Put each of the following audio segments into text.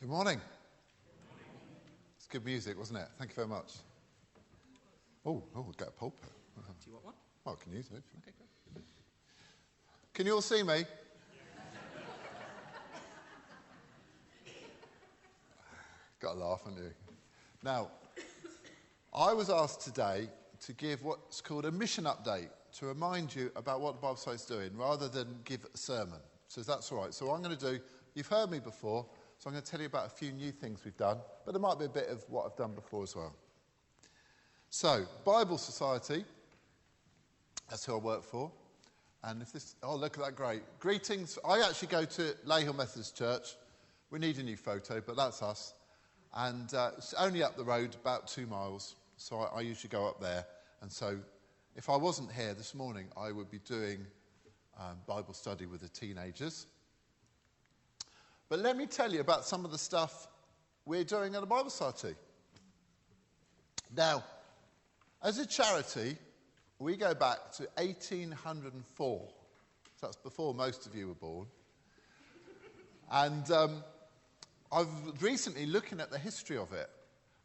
Good morning. It's good music, wasn't it? Thank you very much. Oh, we'll get a pulpit. Do you want one? Oh, I can use it. Okay, great. Can you all see me? Got to laugh, haven't you? Now, I was asked today to give what's called a mission update to remind you about what the Bible Society is doing rather than give a sermon. So that's all right. So what I'm going to do, you've heard me before, so I'm going to tell you about a few new things we've done, but there might be a bit of what I've done before as well. So, Bible Society, that's who I work for. And if this, oh, look at that, great. Greetings. I actually go to Leyhill Methodist Church. We need a new photo, but that's us. And it's only up the road, about 2 miles. So I usually go up there. And so if I wasn't here this morning, I would be doing Bible study with the teenagers. But let me tell you about some of the stuff we're doing at the Bible Society. Now, as a charity, we go back to 1804. So that's before most of you were born. And I've recently looking at the history of it.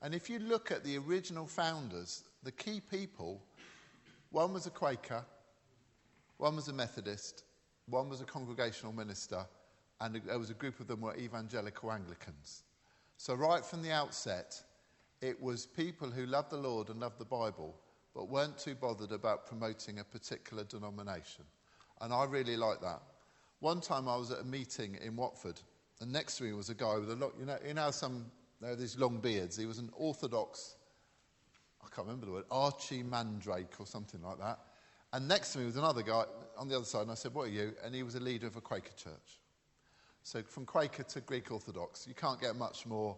And if you look at the original founders, the key people, one was a Quaker, one was a Methodist, one was a congregational minister, and there was a group of them were evangelical Anglicans. So right from the outset, it was people who loved the Lord and loved the Bible, but weren't too bothered about promoting a particular denomination. And I really like that. One time I was at a meeting in Watford, and next to me was a guy with a lot, you know there are these long beards. He was an Orthodox, I can't remember the word, Archie Mandrake or something like that. And next to me was another guy on the other side, and I said, "What are you?" And he was a leader of a Quaker church. So from Quaker to Greek Orthodox, you can't get much more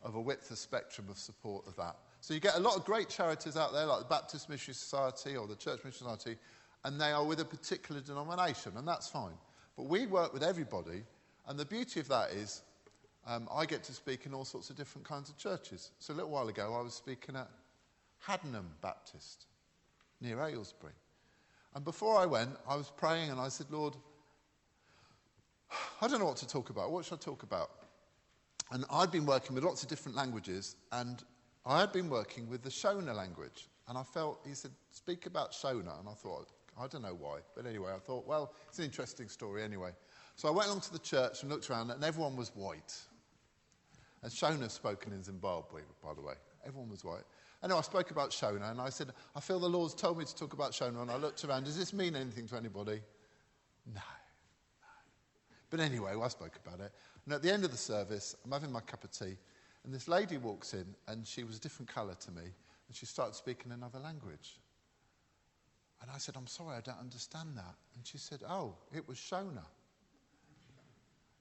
of a width of spectrum of support of that. So you get a lot of great charities out there, like the Baptist Missionary Society or the Church Missionary Society, and they are with a particular denomination, and that's fine. But we work with everybody, and the beauty of that is I get to speak in all sorts of different kinds of churches. So a little while ago, I was speaking at Haddenham Baptist, near Aylesbury. And before I went, I was praying, and I said, "Lord, I don't know what to talk about. What should I talk about?" And I'd been working with lots of different languages, and I had been working with the Shona language. And I felt, he said, "Speak about Shona." And I thought, I don't know why. But anyway, I thought, well, it's an interesting story anyway. So I went along to the church and looked around, and everyone was white. And Shona's spoken in Zimbabwe, by the way. Everyone was white. Anyway, I spoke about Shona, and I said, "I feel the Lord's told me to talk about Shona." And I looked around, does this mean anything to anybody? No. But anyway, I spoke about it. And at the end of the service, I'm having my cup of tea, and this lady walks in, and she was a different colour to me, and she started speaking another language. And I said, "I'm sorry, I don't understand that." And she said, "Oh, it was Shona."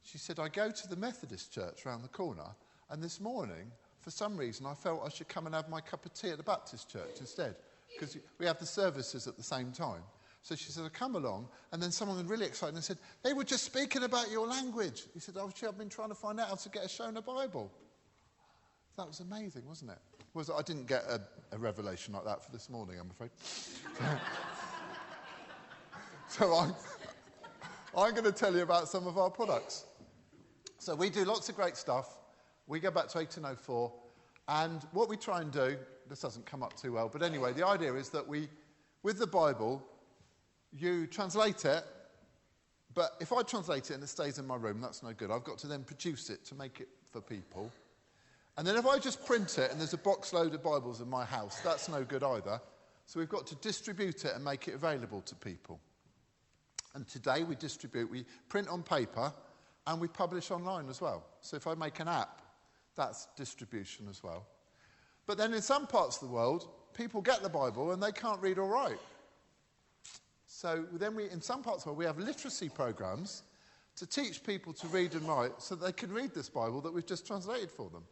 She said, "I go to the Methodist church round the corner, and this morning, for some reason, I felt I should come and have my cup of tea at the Baptist church instead, because we have the services at the same time." So she said, "I come along," and then someone was really excited and said, "They were just speaking about your language." He said, "Oh, I've been trying to find out how to get a Shona Bible." That was amazing, wasn't it? I didn't get a revelation like that for this morning, I'm afraid. So I'm going to tell you about some of our products. So we do lots of great stuff. We go back to 1804, and what we try and do, this doesn't come up too well, but anyway, the idea is that with the Bible, you translate it, but if I translate it and it stays in my room, that's no good. I've got to then produce it to make it for people. And then if I just print it and there's a box load of Bibles in my house, that's no good either. So we've got to distribute it and make it available to people. And today we print on paper, and we publish online as well. So if I make an app, that's distribution as well. But then in some parts of the world, people get the Bible and they can't read or write. So then in some parts of the world, we have literacy programs to teach people to read and write so that they can read this Bible that we've just translated for them.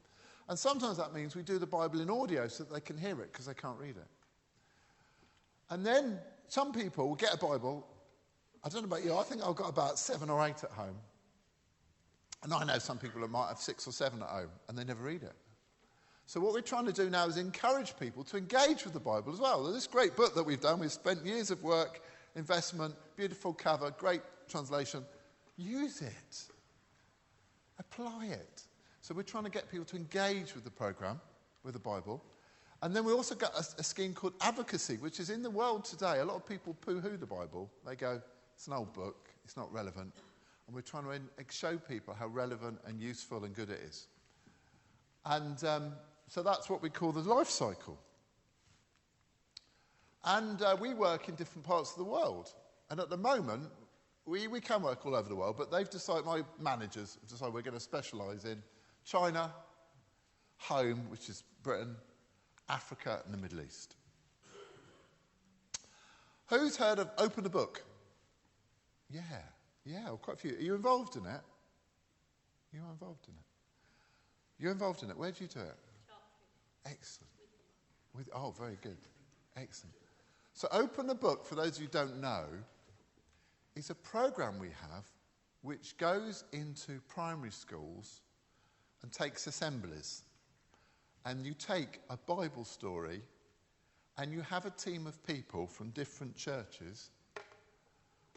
And sometimes that means we do the Bible in audio so that they can hear it because they can't read it. And then some people will get a Bible. I don't know about you, I think I've got about 7 or 8 at home. And I know some people that might have 6 or 7 at home, and they never read it. So what we're trying to do now is encourage people to engage with the Bible as well. This great book that we've done, we've spent years of work, investment, beautiful cover, great translation. Use it. Apply it. So we're trying to get people to engage with the programme, with the Bible. And then we also got a scheme called advocacy, which is in the world today. A lot of people poo-hoo the Bible. They go, it's an old book, it's not relevant. And we're trying to show people how relevant and useful and good it is. And so that's what we call the life cycle. And we work in different parts of the world. And at the moment, we can work all over the world, but they've decided, my managers have decided we're going to specialise in China, home, which is Britain, Africa and the Middle East. Who's heard of Open the Book? Yeah, well, quite a few. Are you involved in it? You are involved in it. You're involved in it. Where do you do it? Excellent. Oh, very good. Excellent. So Open the Book, for those of you who don't know, is a programme we have which goes into primary schools and takes assemblies. And you take a Bible story and you have a team of people from different churches.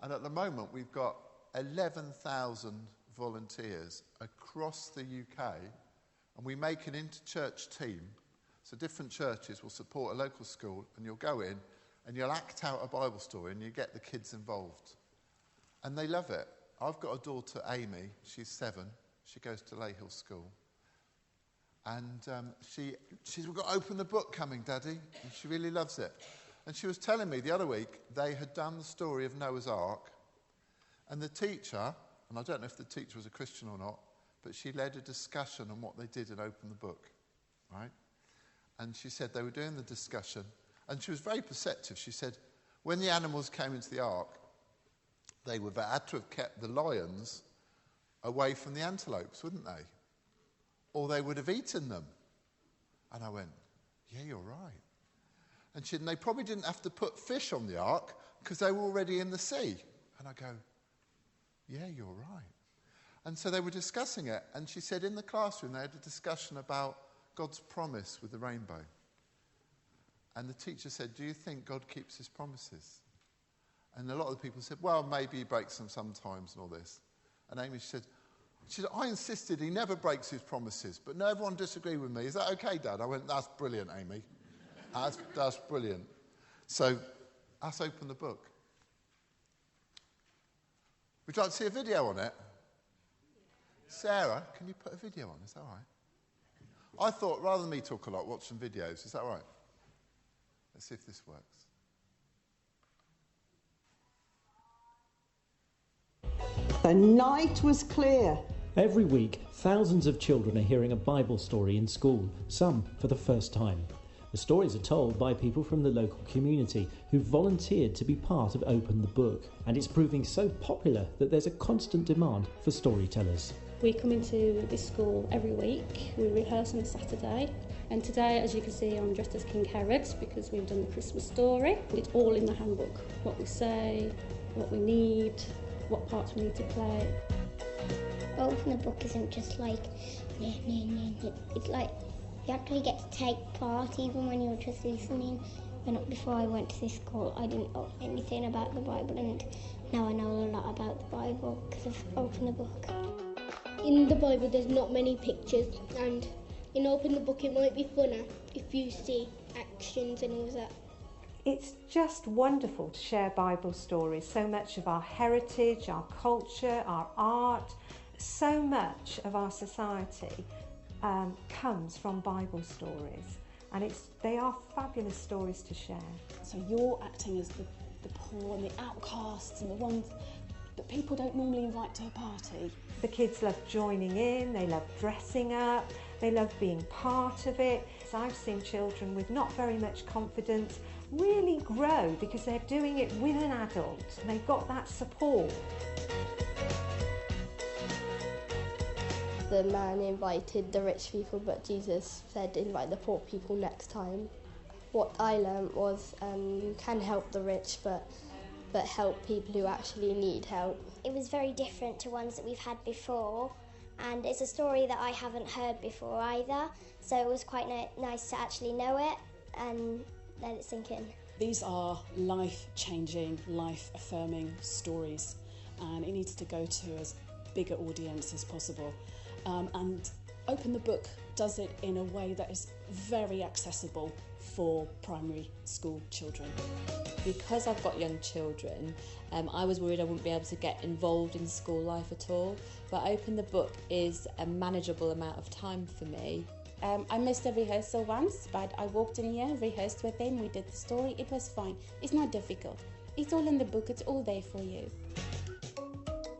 And at the moment, we've got 11,000 volunteers across the UK. And we make an inter-church team. So different churches will support a local school and you'll go in and you'll act out a Bible story and you get the kids involved. And they love it. I've got a daughter, Amy. She's 7. She goes to Leyhill School. And she's got to Open the Book coming, Daddy. And she really loves it. And she was telling me the other week they had done the story of Noah's Ark. And the teacher, and I don't know if the teacher was a Christian or not, but she led a discussion on what they did in Open the Book, right? And she said they were doing the discussion. And she was very perceptive. She said, when the animals came into the ark, they would have had to have kept the lions away from the antelopes, wouldn't they? Or they would have eaten them. And I went, yeah, you're right. And she said, and they probably didn't have to put fish on the ark because they were already in the sea. And I go, yeah, you're right. And so they were discussing it. And she said in the classroom they had a discussion about God's promise with the rainbow. And the teacher said, do you think God keeps his promises? And a lot of the people said, well, maybe he breaks them sometimes and all this. And Amy said, I insisted he never breaks his promises, but no, everyone disagreed with me. Is that okay, Dad? I went, that's brilliant, Amy. That's brilliant. So, let's Open the Book. Would you like to see a video on it? Sarah, can you put a video on? Is that all right? I thought, rather than me talk a lot, watch some videos. Is that all right? Let's see if this works. The night was clear. Every week, thousands of children are hearing a Bible story in school, some for the first time. The stories are told by people from the local community who volunteered to be part of Open the Book, and it's proving so popular that there's a constant demand for storytellers. We come into this school every week. We rehearse on a Saturday, and today, as you can see, I'm dressed as King Herod because we've done the Christmas story. It's all in the handbook, what we say, what we need, what parts we need to play. Open the Book isn't just like, it's like you actually get to take part even when you're just listening. Before I went to this school, I didn't know anything about the Bible, and now I know a lot about the Bible because of Open the Book. In the Bible there's not many pictures, and in Open the Book it might be funner if you see actions and all that. It's just wonderful to share Bible stories. So much of our heritage, our culture, our art, so much of our society comes from Bible stories. And they are fabulous stories to share. So you're acting as the poor and the outcasts and the ones that people don't normally invite to a party. The kids love joining in, they love dressing up, they love being part of it. So I've seen children with not very much confidence really grow because they're doing it with an adult and they've got that support. The man invited the rich people, but Jesus said invite the poor people next time. What I learned was you can help the rich, but help people who actually need help. It was very different to ones that we've had before, and it's a story that I haven't heard before either, so it was quite nice to actually know it and let it sink in. These are life-changing, life-affirming stories, and it needs to go to as big an audience as possible. And Open the Book does it in a way that is very accessible for primary school children. Because I've got young children, I was worried I wouldn't be able to get involved in school life at all, but Open the Book is a manageable amount of time for me. I missed a rehearsal once, but I walked in here, rehearsed with him, we did the story, it was fine. It's not difficult. It's all in the book, it's all there for you.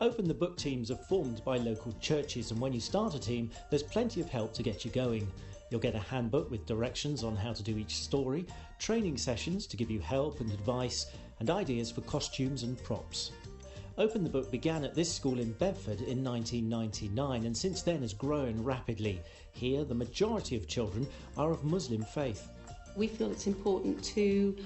Open the Book teams are formed by local churches, and when you start a team, there's plenty of help to get you going. You'll get a handbook with directions on how to do each story, training sessions to give you help and advice, and ideas for costumes and props. Open the Book began at this school in Bedford in 1999 and since then has grown rapidly. Here, the majority of children are of Muslim faith. We feel it's important to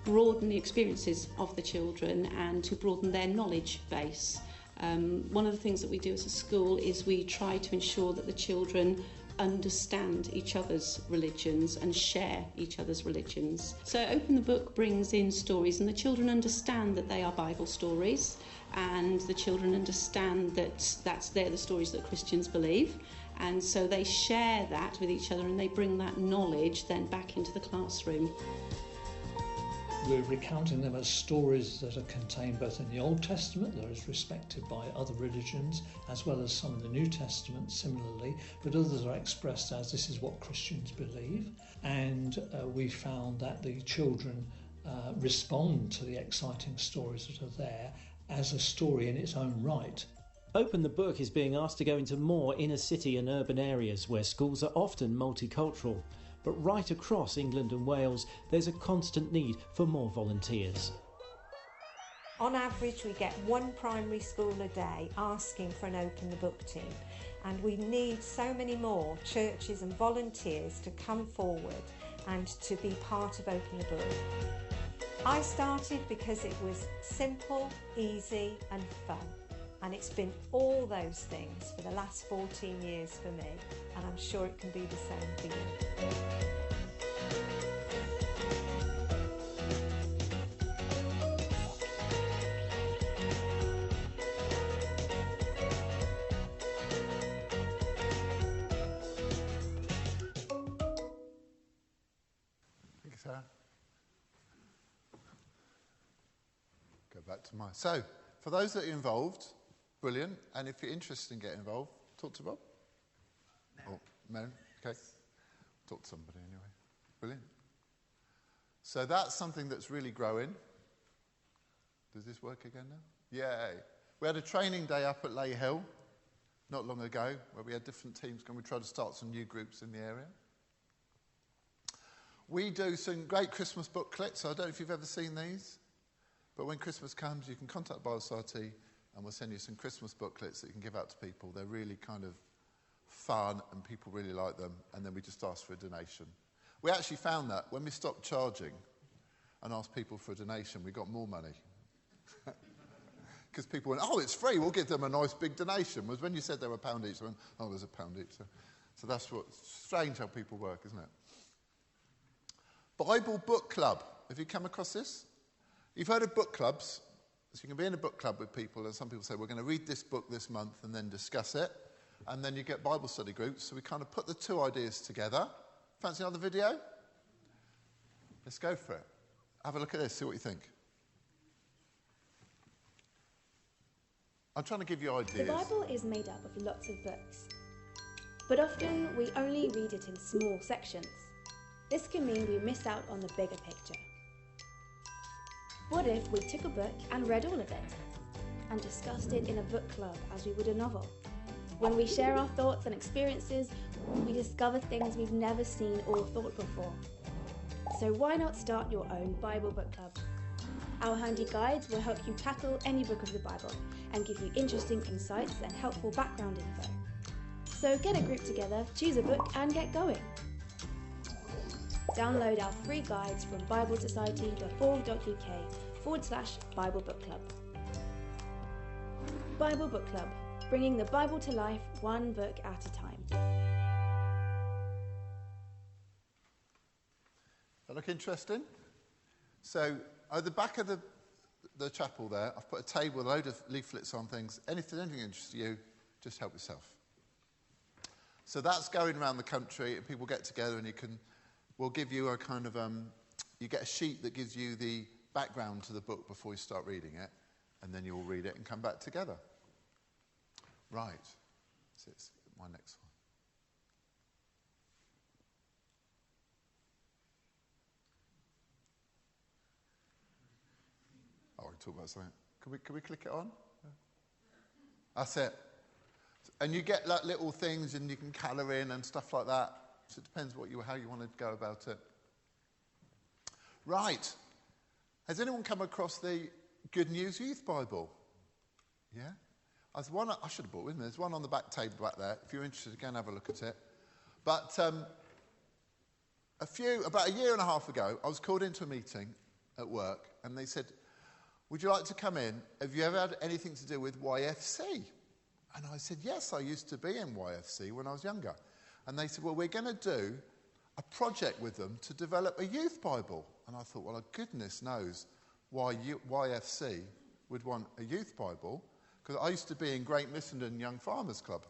broaden the experiences of the children and to broaden their knowledge base. One of the things that we do as a school is we try to ensure that the children understand each other's religions and share each other's religions. So Open the Book brings in stories and the children understand that they are Bible stories, and the children understand that they're the stories that Christians believe, and so they share that with each other and they bring that knowledge then back into the classroom. We're recounting them as stories that are contained both in the Old Testament, that is respected by other religions, as well as some in the New Testament similarly, but others are expressed as this is what Christians believe. And we found that the children respond to the exciting stories that are there as a story in its own right. Open the Book is being asked to go into more inner city and urban areas where schools are often multicultural. But right across England and Wales, there's a constant need for more volunteers. On average, we get one primary school a day asking for an Open the Book team, and we need so many more churches and volunteers to come forward and to be part of Open the Book. I started because it was simple, easy and fun. And it's been all those things for the last 14 years for me, and I'm sure it can be the same for you. Thank you, Sarah. Go back to mine. So, for those that are involved, brilliant. And if you're interested in getting involved, talk to Rob. Or Maren. Okay. Talk to somebody anyway. Brilliant. So that's something that's really growing. Does this work again now? Yay. We had a training day up at Lay Hill not long ago where we had different teams going. We tried to start some new groups in the area. We do some great Christmas booklets. I don't know if you've ever seen these, but when Christmas comes, you can contact the Bible Society and we'll send you some Christmas booklets that you can give out to people. They're really kind of fun and people really like them, and then we just ask for a donation. We actually found that when we stopped charging and asked people for a donation, we got more money. Because people went, oh, it's free, we'll give them a nice big donation. Whereas when you said they were £1 each, they went, oh, there's £1 each. So that's strange how people work, isn't it? Bible Book Club. Have you come across this? You've heard of book clubs. So you can be in a book club with people, and some people say, we're going to read this book this month and then discuss it. And then you get Bible study groups. So we kind of put the two ideas together. Fancy another video? Let's go for it. Have a look at this, see what you think. I'm trying to give you ideas. The Bible is made up of lots of books, but often we only read it in small sections. This can mean we miss out on the bigger picture. What if we took a book and read all of it, and discussed it in a book club as we would a novel? When we share our thoughts and experiences, we discover things we've never seen or thought before. So why not start your own Bible book club? Our handy guides will help you tackle any book of the Bible and give you interesting insights and helpful background info. So get a group together, choose a book and get going. Download our free guides from biblesociety.org.uk/Bible Book Club. Bible Book Club, bringing the Bible to life one book at a time. That look interesting? So at the back of the chapel there, I've put a table with a load of leaflets on things. Anything interests you, just help yourself. So that's going around the country, and people get together, and we'll give you a kind of, you get a sheet that gives you the background to the book before you start reading it, and then you'll read it and come back together. Right. So it's my next one. Oh, we talk about something. Can we click it on? That's it. And you get like little things, and you can colour in and stuff like that. So it depends how you want to go about it. Right. Has anyone come across the Good News Youth Bible? Yeah? I should have brought it with me. There's one on the back table back there. If you're interested, go and have a look at it. But about a year and a half ago, I was called into a meeting at work, and they said, would you like to come in? Have you ever had anything to do with YFC? And I said, yes, I used to be in YFC when I was younger. And they said, well, we're going to do a project with them to develop a youth Bible. And I thought, well, goodness knows why YFC would want a youth Bible, because I used to be in Great Missenden Young Farmers Club.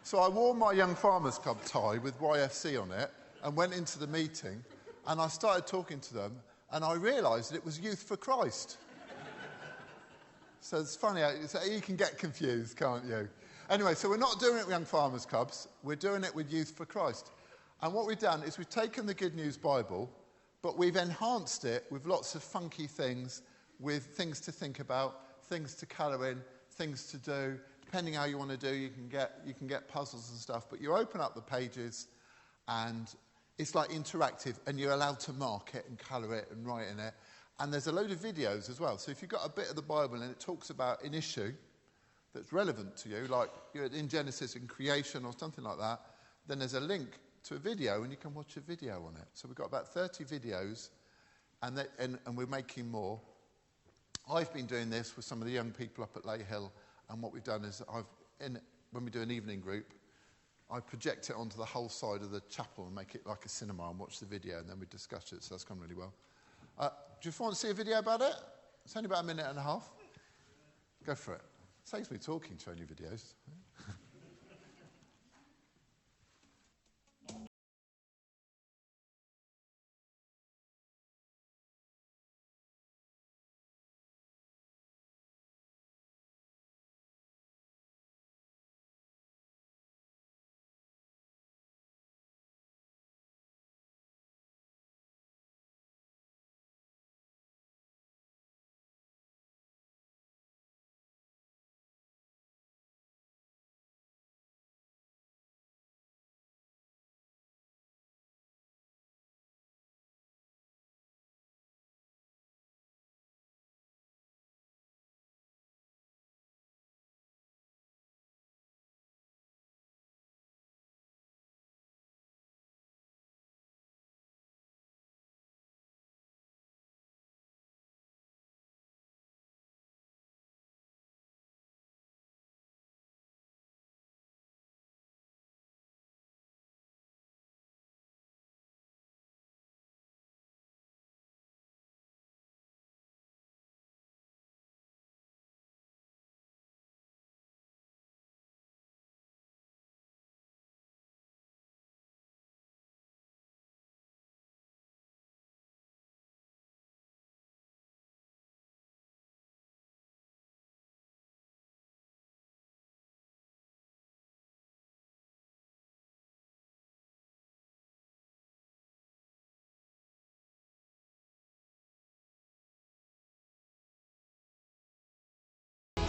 So I wore my Young Farmers Club tie with YFC on it and went into the meeting, and I started talking to them, and I realised that it was Youth for Christ. So it's funny, you can get confused, can't you? Anyway, so we're not doing it with Young Farmers Clubs, we're doing it with Youth for Christ. And what we've done is we've taken the Good News Bible, but we've enhanced it with lots of funky things, with things to think about, things to colour in, things to do. Depending how you want to do, you can get puzzles and stuff, but you open up the pages and it's like interactive, and you're allowed to mark it and colour it and write in it. And there's a load of videos as well. So if you've got a bit of the Bible and it talks about an issue that's relevant to you, like you're in Genesis in creation or something like that, then there's a link to a video and you can watch a video on it. So we've got about 30 videos, and we're making more. I've been doing this with some of the young people up at Lay Hill, and what we've done is when we do an evening group, I project it onto the whole side of the chapel and make it like a cinema and watch the video, and then we discuss it, so that's gone really well. Do you want to see a video about it? It's only about a minute and a half. Go for it. Saves me talking to any videos.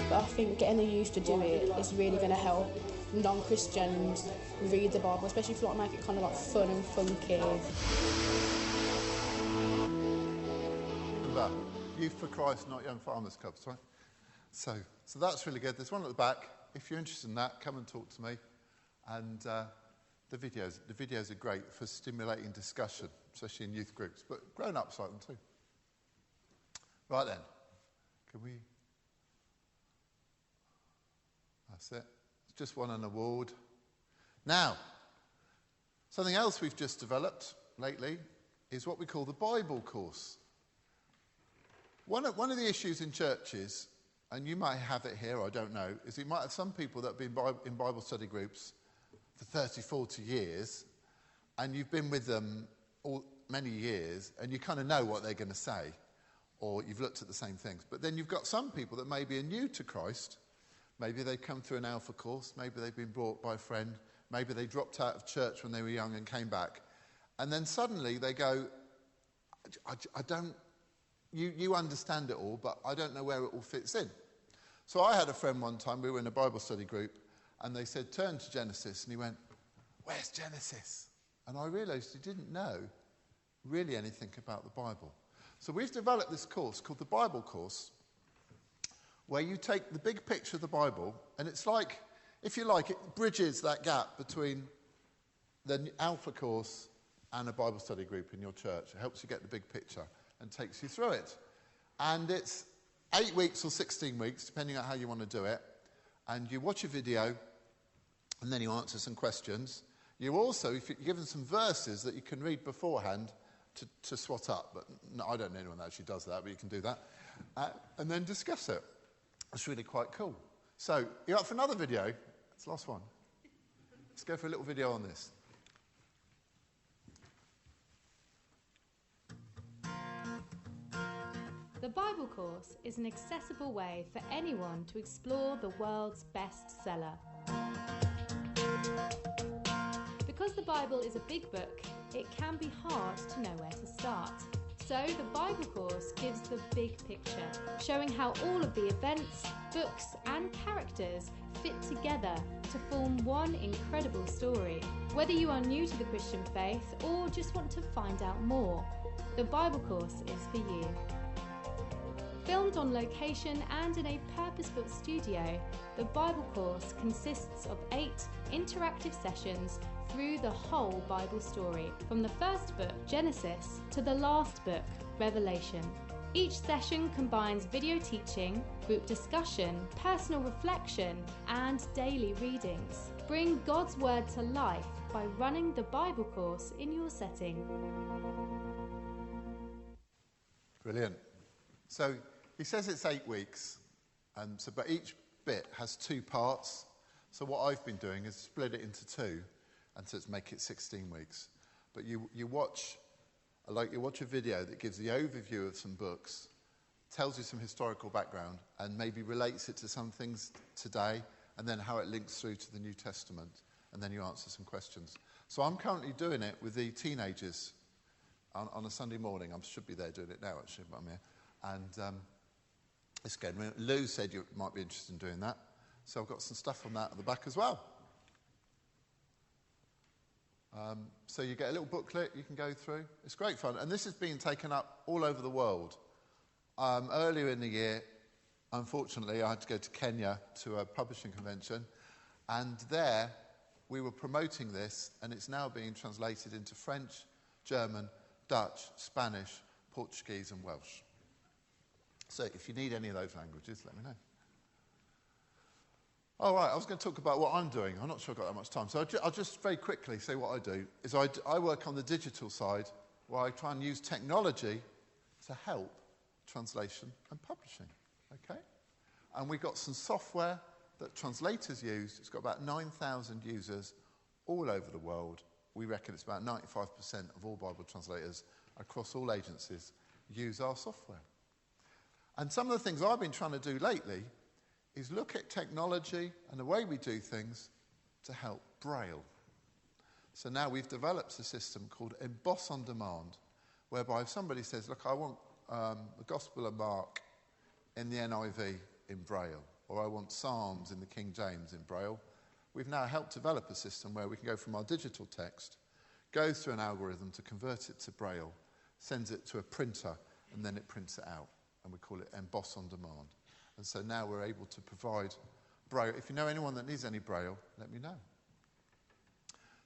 But I think getting the youth to do it is really going to help non-Christians read the Bible, especially if you want to make it kind of like fun and funky. Remember, Youth for Christ, not Young Farmers Clubs, right? So that's really good. There's one at the back. If you're interested in that, come and talk to me. And the videos are great for stimulating discussion, especially in youth groups, but grown-ups like them too. Right then, can we... That's it. It's just won an award. Now, something else we've just developed lately is what we call the Bible course. One of the issues in churches and you might have it here, I don't know, is you might have some people that have been in Bible study groups for 30, 40 years, and you've been with them many years, and you kind of know what they're going to say, or you've looked at the same things. But then you've got some people that maybe are new to Christ. Maybe they've come through an Alpha course, maybe they've been brought by a friend, maybe they dropped out of church when they were young and came back. And then suddenly they go, I don't, you understand it all, but I don't know where it all fits in. So I had a friend one time, we were in a Bible study group, and they said, turn to Genesis. And he went, where's Genesis? And I realised he didn't know really anything about the Bible. So we've developed this course called the Bible Course, where you take the big picture of the Bible, and it's like, if you like, it bridges that gap between the Alpha course and a Bible study group in your church. It helps you get the big picture and takes you through it. And it's 8 weeks or 16 weeks, depending on how you want to do it. And you watch a video, and then you answer some questions. You also, if you give them some verses that you can read beforehand to swat up. But no, I don't know anyone that actually does that, but you can do that. And then discuss it. It's really quite cool. So, you up for another video? It's the last one. Let's go for a little video on this. The Bible Course is an accessible way for anyone to explore the world's bestseller. Because the Bible is a big book, it can be hard to know where to start. So the Bible Course gives the big picture, showing how all of the events, books and characters fit together to form one incredible story. Whether you are new to the Christian faith or just want to find out more, the Bible Course is for you. Filmed on location and in a purpose-built studio, the Bible Course consists of 8 interactive sessions through the whole Bible story, from the first book, Genesis, to the last book, Revelation. Each session combines video teaching, group discussion, personal reflection, and daily readings. Bring God's Word to life by running the Bible Course in your setting. Brilliant. So he says it's 8 weeks, but each bit has 2 parts. So what I've been doing is split it into 2, and so make it 16 weeks. But you watch a video that gives the overview of some books, tells you some historical background, and maybe relates it to some things today, and then how it links through to the New Testament, and then you answer some questions. So I'm currently doing it with the teenagers on a Sunday morning. I should be there doing it now, actually, but I'm here. And it's good. Lou said you might be interested in doing that. So I've got some stuff on that at the back as well. So you get a little booklet you can go through. It's great fun. And this is being taken up all over the world. Earlier in the year, unfortunately, I had to go to Kenya to a publishing convention. And there, we were promoting this, and it's now being translated into French, German, Dutch, Spanish, Portuguese, and Welsh. So if you need any of those languages, let me know. All right, I was going to talk about what I'm doing. I'm not sure I've got that much time. So I'll just very quickly say what I do. Is I work on the digital side, where I try and use technology to help translation and publishing. Okay? And we've got some software that translators use. It's got about 9,000 users all over the world. We reckon it's about 95% of all Bible translators across all agencies use our software. And some of the things I've been trying to do lately is look at technology and the way we do things to help Braille. So now we've developed a system called Emboss on Demand, whereby if somebody says, look, I want the Gospel of Mark in the NIV in Braille, or I want Psalms in the King James in Braille, we've now helped develop a system where we can go from our digital text, go through an algorithm to convert it to Braille, sends it to a printer, and then it prints it out. And we call it Emboss on Demand. And so now we're able to provide Braille. If you know anyone that needs any Braille, let me know.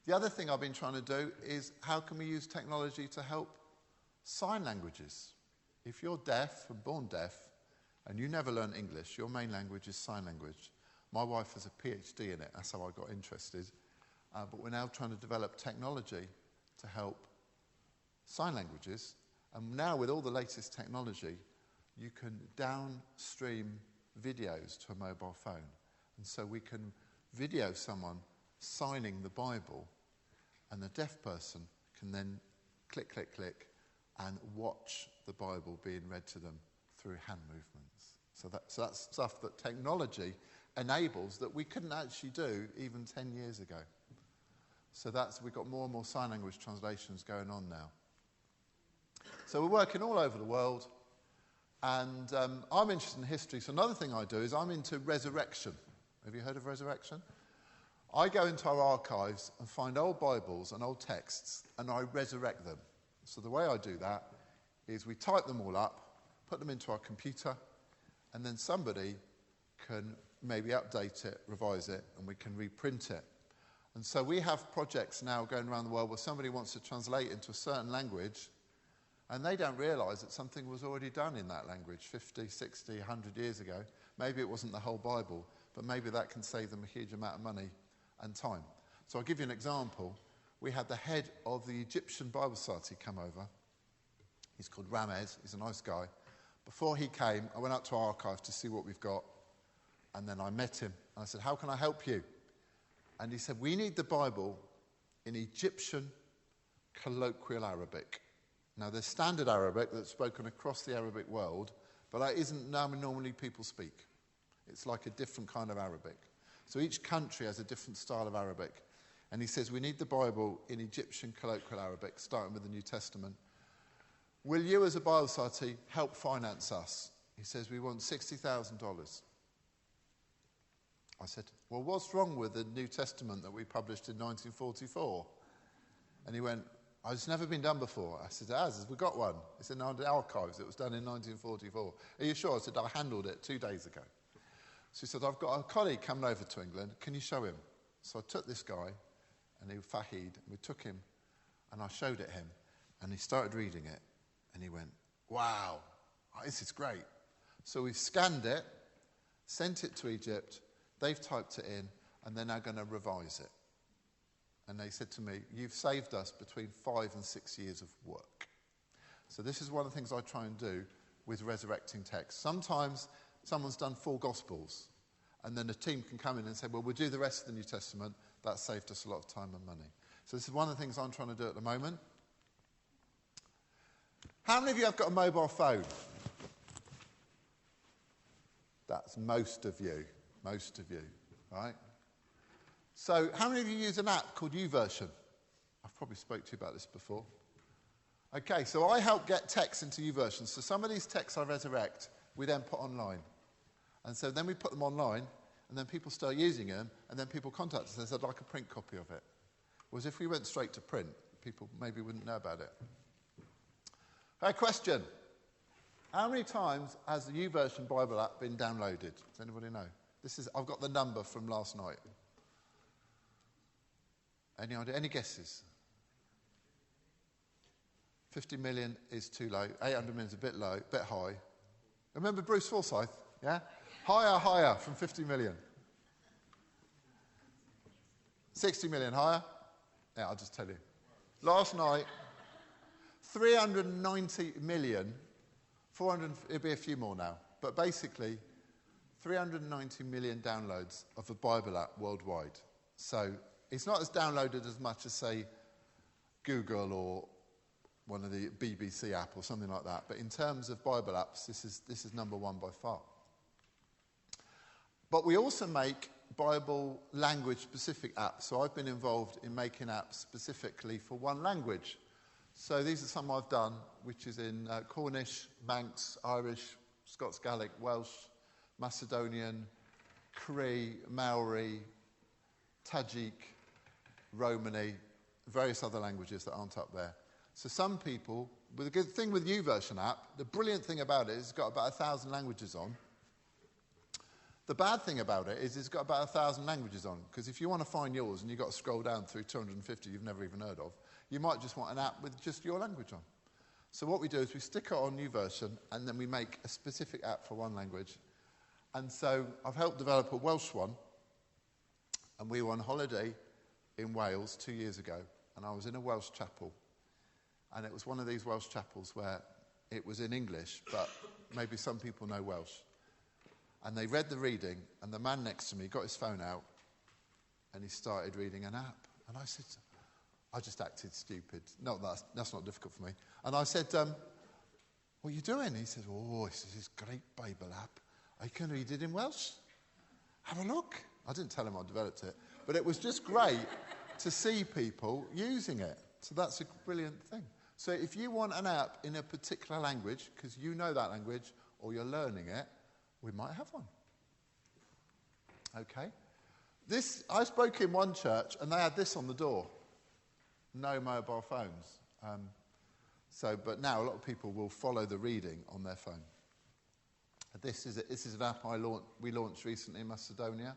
The other thing I've been trying to do is how can we use technology to help sign languages? If you're deaf and born deaf and you never learn English, your main language is sign language. My wife has a PhD in it. That's how I got interested. But we're now trying to develop technology to help sign languages. And now with all the latest technology, you can downstream videos to a mobile phone. And so we can video someone signing the Bible, and the deaf person can then click, click, click, and watch the Bible being read to them through hand movements. So that's stuff that technology enables that we couldn't actually do even 10 years ago. So we've got more and more sign language translations going on now. So we're working all over the world, and I'm interested in history. So another thing I do is I'm into resurrection. Have you heard of resurrection? I go into our archives and find old Bibles and old texts, and I resurrect them. So the way I do that is we type them all up, put them into our computer, and then somebody can maybe update it, revise it, and we can reprint it. And so we have projects now going around the world where somebody wants to translate into a certain language, and they don't realise that something was already done in that language 50, 60, 100 years ago. Maybe it wasn't the whole Bible, but maybe that can save them a huge amount of money and time. So I'll give you an example. We had the head of the Egyptian Bible Society come over. He's called Ramez. He's a nice guy. Before he came, I went up to our archive to see what we've got, and then I met him. And I said, how can I help you? And he said, we need the Bible in Egyptian colloquial Arabic. Now, there's standard Arabic that's spoken across the Arabic world, but that isn't normally people speak. It's like a different kind of Arabic. So each country has a different style of Arabic. And he says, we need the Bible in Egyptian colloquial Arabic, starting with the New Testament. Will you, as a Bible Society, help finance us? He says, we want $60,000. I said, well, what's wrong with the New Testament that we published in 1944? And he went, oh, it's never been done before. I said, it has. We've got one. It's in our archives. It was done in 1944. Are you sure? I said, I handled it 2 days ago. So he said, I've got a colleague coming over to England. Can you show him? So I took this guy, and he was Fahid, and we took him, and I showed it him, and he started reading it, and he went, wow, this is great. So we've scanned it, sent it to Egypt, they've typed it in, and they're now going to revise it. And they said to me, you've saved us between 5 and 6 years of work. So this is one of the things I try and do with resurrecting text. Sometimes someone's done 4 Gospels, and then a team can come in and say, well, we'll do the rest of the New Testament. That saved us a lot of time and money. So this is one of the things I'm trying to do at the moment. How many of you have got a mobile phone? That's most of you, right? So how many of you use an app called YouVersion? I've probably spoke to you about this before. Okay, so I help get texts into YouVersion. So some of these texts I resurrect, we then put online. And so then we put them online, and then people start using them, and then people contact us and say, I'd like a print copy of it. Whereas if we went straight to print, people maybe wouldn't know about it. Okay, question. How many times has the YouVersion Bible app been downloaded? Does anybody know? I've got the number from last night. Any idea? Any guesses? 50 million is too low. 800 million is a bit low, bit high. Remember Bruce Forsyth? Yeah? Higher from 50 million. 60 million higher? Yeah, I'll just tell you. Last night, 390 million, 400, it'll be a few more now, but basically 390 million downloads of a Bible app worldwide. So it's not as downloaded as much as, say, Google or one of the BBC app or something like that. But in terms of Bible apps, this is number one by far. But we also make Bible language-specific apps. So I've been involved in making apps specifically for one language. So these are some I've done, which is in Cornish, Manx, Irish, Scots Gaelic, Welsh, Macedonian, Cree, Maori, Tajik, Romani, various other languages that aren't up there. So some people, but the good thing with YouVersion app, the brilliant thing about it is it's got about 1,000 languages on. The bad thing about it is it's got about 1,000 languages on, because if you want to find yours and you've got to scroll down through 250 you've never even heard of, you might just want an app with just your language on. So what we do is we stick it on YouVersion, and then we make a specific app for one language. And so I've helped develop a Welsh one, and we were on holiday in Wales 2 years ago, and I was in a Welsh chapel. And it was one of these Welsh chapels where it was in English, but maybe some people know Welsh. And they read the reading, and the man next to me got his phone out, and he started reading an app. And I said, I just acted stupid. No, that's not difficult for me. And I said, what are you doing? He said, oh, this is this great Bible app. I can read it in Welsh. Have a look. I didn't tell him I developed it. But it was just great to see people using it. So that's a brilliant thing. So if you want an app in a particular language, because you know that language, or you're learning it, we might have one. Okay? I spoke in one church, and they had this on the door. No mobile phones. But now a lot of people will follow the reading on their phone. This is an app we launched recently in Macedonia.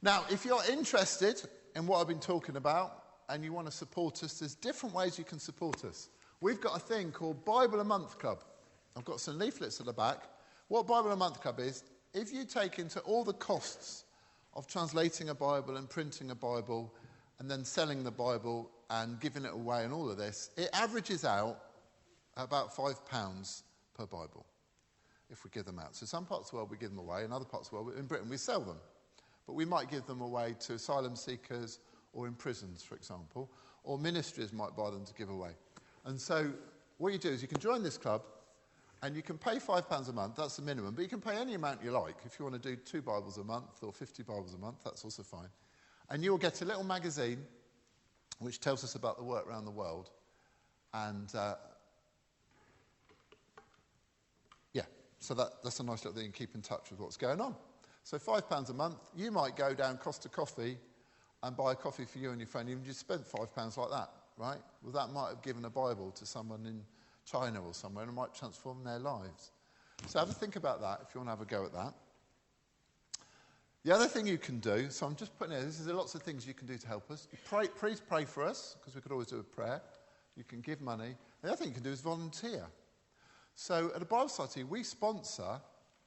Now, if you're interested in what I've been talking about and you want to support us, there's different ways you can support us. We've got a thing called Bible a Month Club. I've got some leaflets at the back. What Bible a Month Club is, if you take into all the costs of translating a Bible and printing a Bible and then selling the Bible and giving it away and all of this, it averages out about £5 per Bible if we give them out. So some parts of the world we give them away, and other parts of the world, in Britain, we sell them. But we might give them away to asylum seekers or in prisons, for example, or ministries might buy them to give away. And so what you do is you can join this club, and you can pay £5 a month, that's the minimum, but you can pay any amount you like. If you want to do 2 Bibles a month or 50 Bibles a month, that's also fine. And you'll get a little magazine which tells us about the work around the world. And so that's a nice little thing, and keep in touch with what's going on. So £5 a month, you might go down Costa Coffee and buy a coffee for you and your friend. Even just spent £5 like that, right? Well, that might have given a Bible to someone in China or somewhere, and it might transform their lives. So have a think about that if you want to have a go at that. The other thing you can do, so I'm just putting here, there's lots of things you can do to help us. Please pray for us, because we could always do a prayer. You can give money. The other thing you can do is volunteer. So at the Bible Society, we sponsor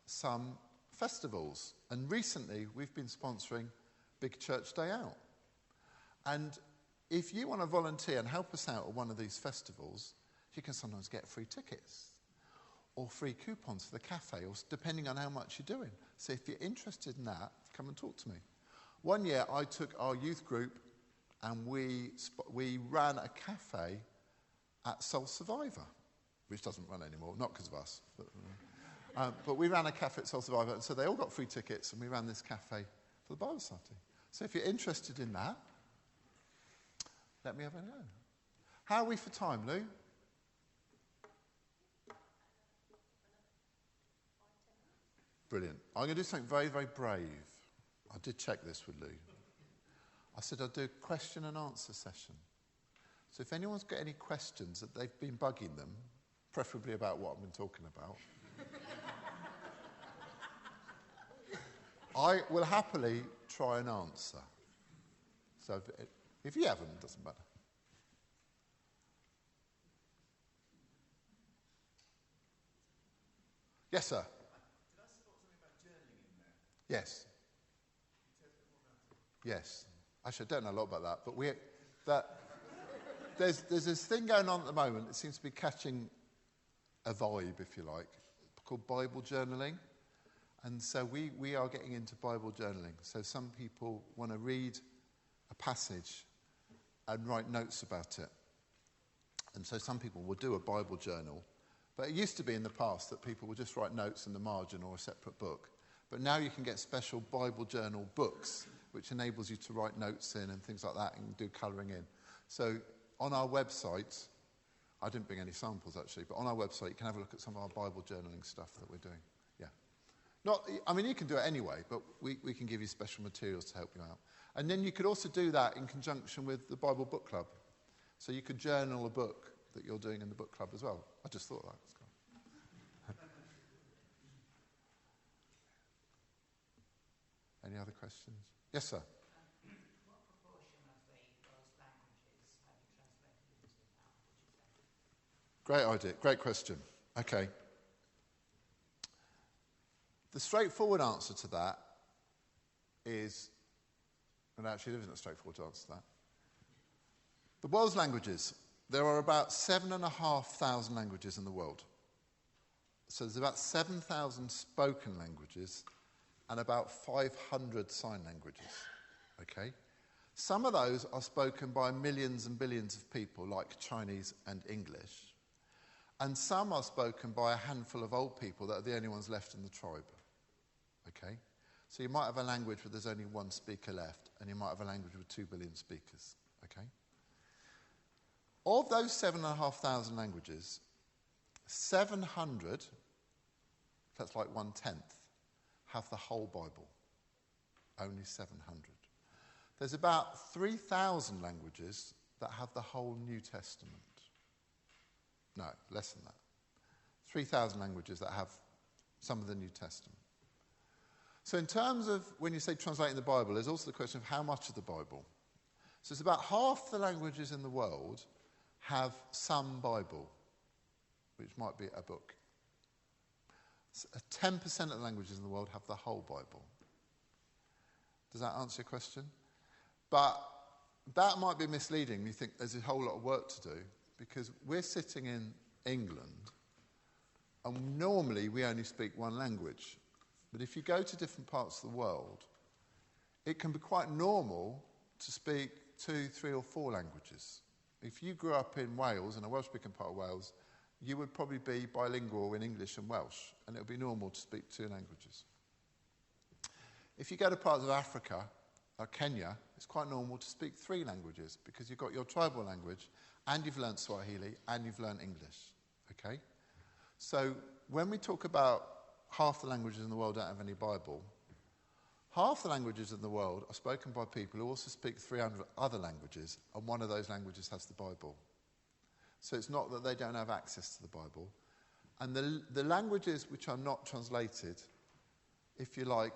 some festivals. And recently, we've been sponsoring Big Church Day Out. And if you want to volunteer and help us out at one of these festivals, you can sometimes get free tickets or free coupons for the cafe, or depending on how much you're doing. So if you're interested in that, come and talk to me. One year, I took our youth group and we ran a cafe at Soul Survivor, which doesn't run anymore, not because of us. But we ran a cafe at Soul Survivor, and so they all got free tickets, and we ran this cafe for the Bible Society. So if you're interested in that, let me have a know. How are we for time, Lou? Brilliant. I'm going to do something very, very brave. I did check this with Lou. I said I'd do a question and answer session. So if anyone's got any questions that they've been bugging them, preferably about what I've been talking about, I will happily try and answer. So if you haven't, it doesn't matter. Yes, sir. Yes. Yes. Actually, I don't know a lot about that, but there's this thing going on at the moment. It seems to be catching a vibe, if you like, called Bible journaling. And so we are getting into Bible journaling. So some people want to read a passage and write notes about it. And so some people will do a Bible journal. But it used to be in the past that people would just write notes in the margin or a separate book. But now you can get special Bible journal books, which enables you to write notes in and things like that and do colouring in. So on our website, I didn't bring any samples actually, but on our website you can have a look at some of our Bible journaling stuff that we're doing. Yeah. You can do it anyway, but we can give you special materials to help you out. And then you could also do that in conjunction with the Bible Book Club. So you could journal a book that you're doing in the book club as well. I just thought that was cool. Any other questions? Yes, sir. What proportion of the world's languages have you translated into now, would you say? Great idea. Great question. Okay. The straightforward answer to that is, and actually there isn't a straightforward answer to that. The world's languages, there are about 7,500 languages in the world. So there's about 7,000 spoken languages and about 500 sign languages, okay? Some of those are spoken by millions and billions of people, like Chinese and English. And some are spoken by a handful of old people that are the only ones left in the tribe, okay? So you might have a language where there's only one speaker left, and you might have a language with 2 billion speakers, okay? Of those 7,500 languages, 700, that's like 1/10, have the whole Bible. Only 700. There's about 3,000 languages that have the whole New Testament. No, less than that. 3,000 languages that have some of the New Testament. So in terms of when you say translating the Bible, there's also the question of how much of the Bible. So it's about half the languages in the world have some Bible, which might be a book. 10% of the languages in the world have the whole Bible. Does that answer your question? But that might be misleading. You think there's a whole lot of work to do, because we're sitting in England, and normally we only speak one language. But if you go to different parts of the world, it can be quite normal to speak 2, 3 or 4 languages. If you grew up in Wales, in a Welsh-speaking part of Wales, you would probably be bilingual in English and Welsh, and it would be normal to speak 2 languages. If you go to parts of Africa, like Kenya, it's quite normal to speak 3 languages, because you've got your tribal language, and you've learned Swahili, and you've learned English, okay? So when we talk about half the languages in the world don't have any Bible, half the languages in the world are spoken by people who also speak 300 other languages, and one of those languages has the Bible. So it's not that they don't have access to the Bible. And the languages which are not translated, if you like,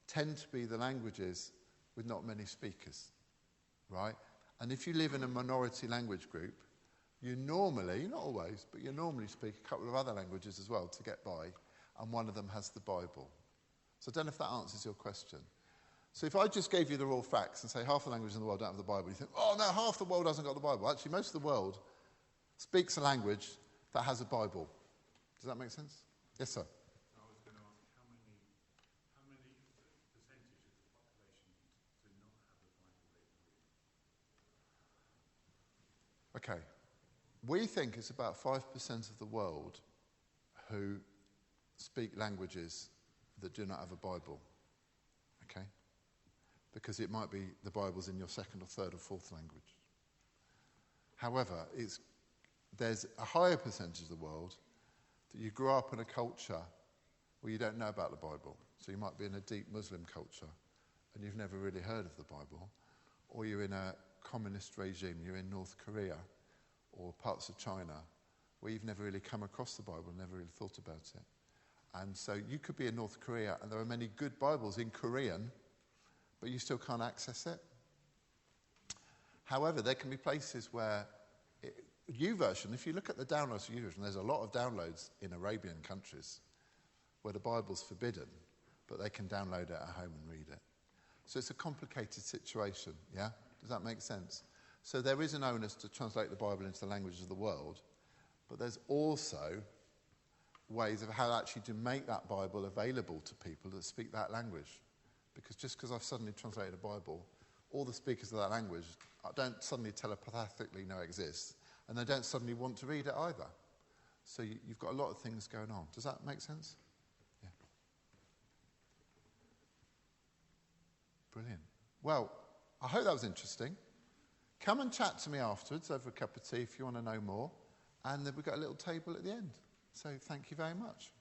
tend to be the languages with not many speakers, right? And if you live in a minority language group, you normally, not always, but you normally speak a couple of other languages as well to get by, and one of them has the Bible. So I don't know if that answers your question. So if I just gave you the raw facts and say half the languages in the world don't have the Bible, you think, oh no, half the world hasn't got the Bible. Actually, most of the world speaks a language that has a Bible. Does that make sense? Yes, sir. I was going to ask how many percentage of the population do not have a Bible they can read? Okay. We think it's about 5% of the world who speak languages that do not have a Bible. Okay? Because it might be the Bible's in your second or third or fourth language. However, there's a higher percentage of the world that you grew up in a culture where you don't know about the Bible. So you might be in a deep Muslim culture and you've never really heard of the Bible. Or you're in a communist regime, you're in North Korea or parts of China where you've never really come across the Bible, never really thought about it. And so you could be in North Korea and there are many good Bibles in Korean, but you still can't access it. However, there can be places where YouVersion, if you look at the downloads of YouVersion, there's a lot of downloads in Arabian countries where the Bible's forbidden, but they can download it at home and read it. So it's a complicated situation, yeah? Does that make sense? So there is an onus to translate the Bible into the languages of the world, but there's also ways of how actually to make that Bible available to people that speak that language. Because just because I've suddenly translated a Bible, all the speakers of that language don't suddenly telepathically know it exists, and they don't suddenly want to read it either. So you've got a lot of things going on. Does that make sense? Yeah. Brilliant. Well, I hope that was interesting. Come and chat to me afterwards over a cup of tea if you want to know more. And then we've got a little table at the end. So thank you very much.